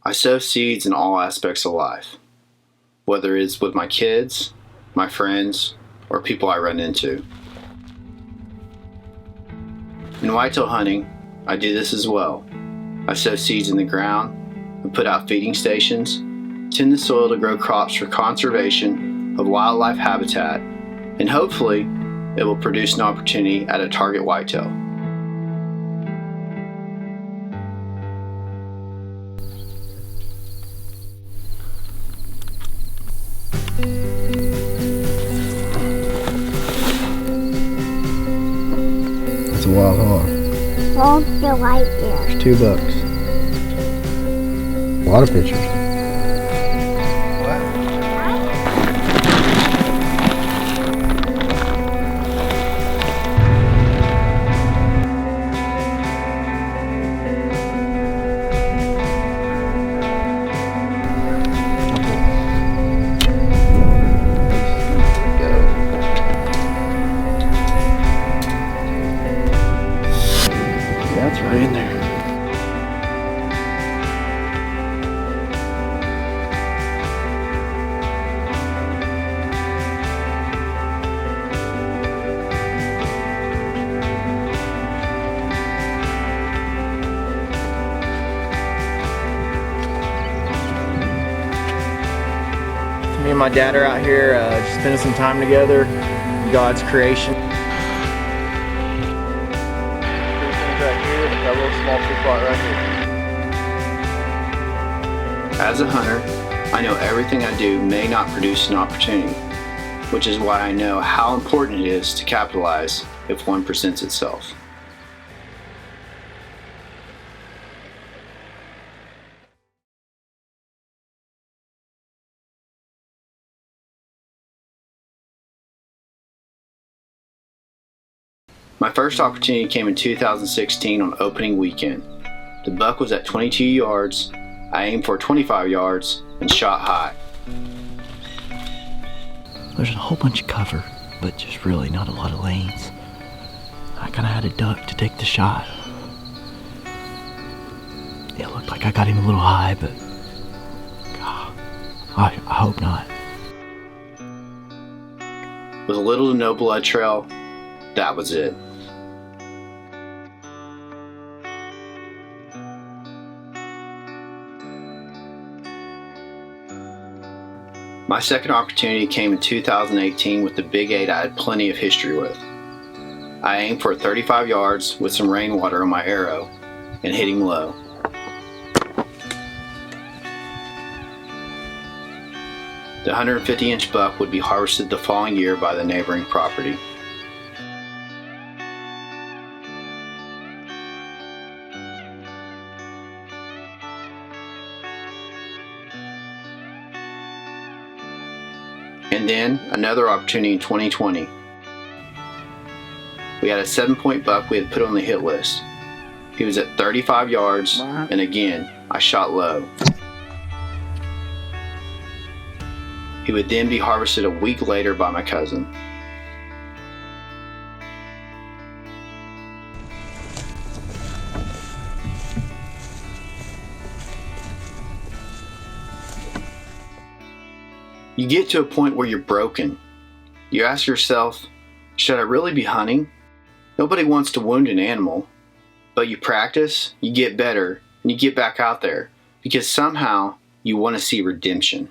I sow seeds in all aspects of life, whether it's with my kids, my friends, or people I run into. In whitetail hunting, I do this as well. I sow seeds in the ground and put out feeding stations, tend the soil to grow crops for conservation of wildlife habitat, and hopefully it will produce an opportunity at a target whitetail. It's a wild hog. Hold the light there. There's $2. A lot of pictures. That's right in there. Me and my dad are out here just spending some time together in God's creation. Right here, got a little small tree plot right here. As a hunter, I know everything I do may not produce an opportunity, which is why I know how important it is to capitalize if one presents itself. My first opportunity came in 2016 on opening weekend. The buck was at 22 yards, I aimed for 25 yards, and shot high. There's a whole bunch of cover, but just really not a lot of lanes. I kind of had a duck to take the shot. It looked like I got him a little high, but I hope not. With little to no blood trail, that was it. My second opportunity came in 2018 with the Big 8 I had plenty of history with. I aimed for 35 yards with some rainwater on my arrow and hit him low. The 150-inch buck would be harvested the following year by the neighboring property. And then another opportunity in 2020. We had a 7-point buck we had put on the hit list. He was at 35 yards, and again, I shot low. He would then be harvested a week later by my cousin. You get to a point where you're broken. You ask yourself, should I really be hunting? Nobody wants to wound an animal, but you practice, you get better, and you get back out there because somehow you want to see redemption.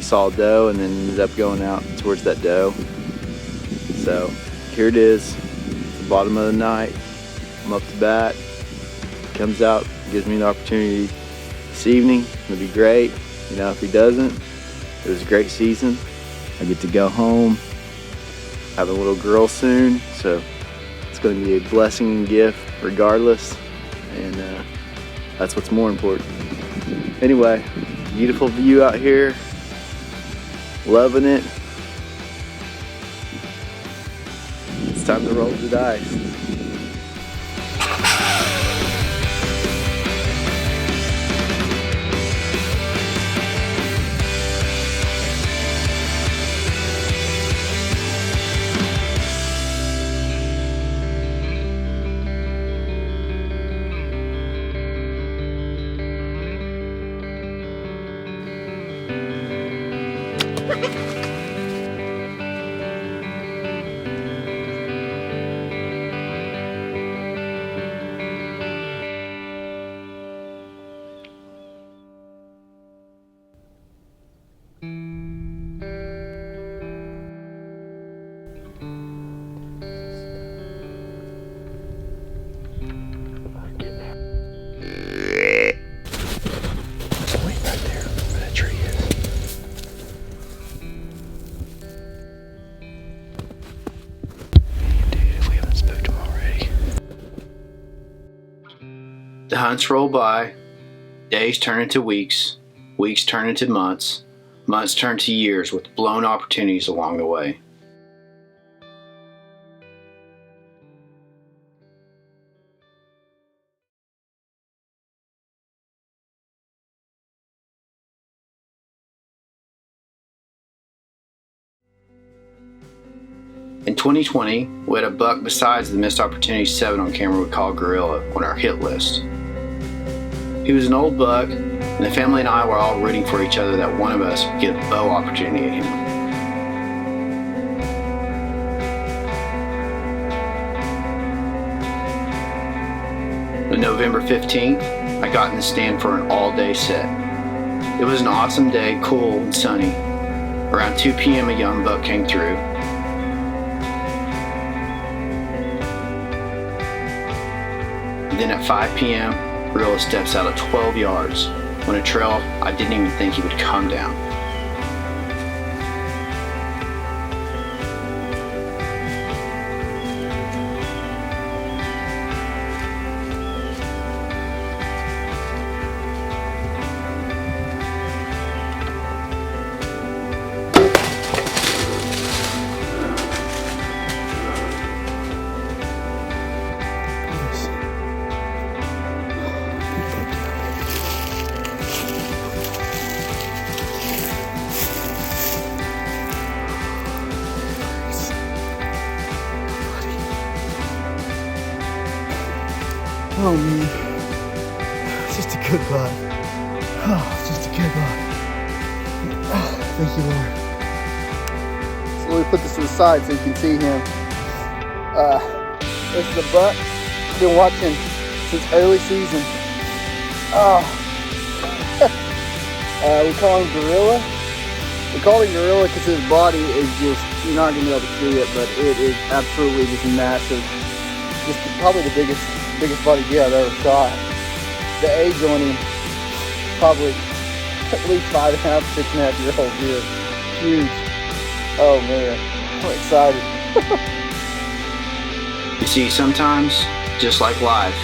saw a doe and then ended up going out towards that doe. So here it is, the bottom of the night. I'm up to bat. Comes out, gives me an opportunity this evening. It'll be great. You know, if he doesn't, it was a great season. I get to go home, have a little girl soon, so it's going to be a blessing and gift regardless, and that's what's more important. Anyway, beautiful view out here, loving it. It's time to roll the dice. The hunts roll by, days turn into weeks, weeks turn into months, months turn to years with blown opportunities along the way. In 2020, we had a buck besides the missed opportunity 7 on camera we called Gorilla on our hit list. He was an old buck, and the family and I were all rooting for each other that one of us would get a bow opportunity at him. On November 15th, I got in the stand for an all-day set. It was an awesome day, cool and sunny. Around 2 p.m. a young buck came through. Then at 5 p.m., Gorilla steps out at 12 yards on a trail I didn't even think he would come down. Oh man, it's just a good buck. Oh, it's just a good buck. Oh, thank you, Lord. So let me put this to the side so you can see him. This is a buck I've been watching since early season. Oh, we call him Gorilla. We call him Gorilla because his body is just, you're not gonna be able to see it, but it is absolutely just massive. Just probably the biggest body deer I've ever shot. The age on him, probably at least 5.5, 6.5 year old deer. Huge. Oh man, I'm excited. You see, sometimes, just like life,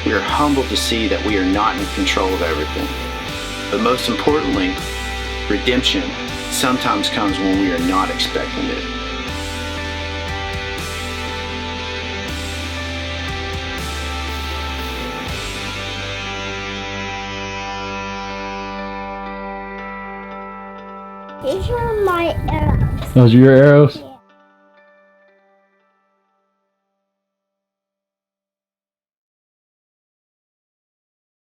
we are humbled to see that we are not in control of everything. But most importantly, redemption sometimes comes when we are not expecting it. These are my arrows. Those are your arrows?